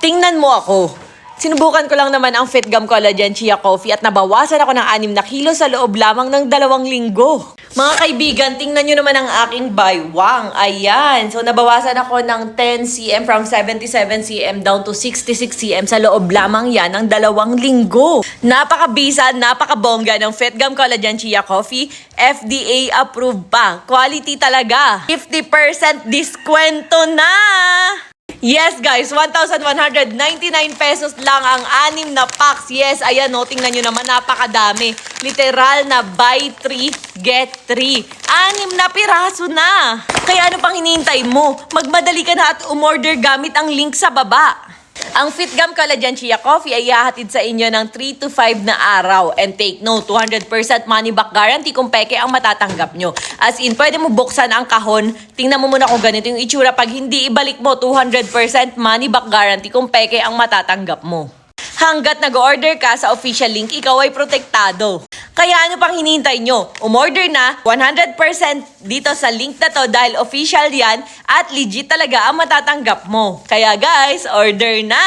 Tingnan mo ako. Sinubukan ko lang naman ang Fitgum Collagen Chia Coffee at nabawasan ako ng 6 na kilo sa loob lamang ng 2 linggo. Mga kaibigan, tingnan nyo naman ang aking baywang. Ayan. So, nabawasan ako ng 10 cm from 77 cm down to 66 cm sa loob lamang yan ng 2 linggo. Napakabisa, napakabongga ng Fitgum Collagen Chia Coffee. FDA approved pa. Quality talaga. 50% diskwento na! Yes guys, 1,199 pesos lang ang 6 na packs. Yes, ayan o, tingnan nyo naman, napakadami. Literal na buy 3, get 3. 6 na piraso na. Kaya ano pang hinihintay mo? Magmadali ka na at umorder gamit ang link sa baba. Ang Fitgum Collagen Chia Coffee ay ihahatid sa inyo ng 3 to 5 na araw. And take note, 200% money back guarantee kung peke ang matatanggap nyo. As in, pwede mo buksan ang kahon. Tingnan mo muna kung ganito yung itsura. Pag hindi ibalik mo, 200% money back guarantee kung peke ang matatanggap mo. Hanggat nag-order ka sa official link, ikaw ay protektado. Kaya ano pang hinihintay nyo? Umorder na 100% dito sa link na to dahil official yan at legit talaga ang matatanggap mo. Kaya guys, order na!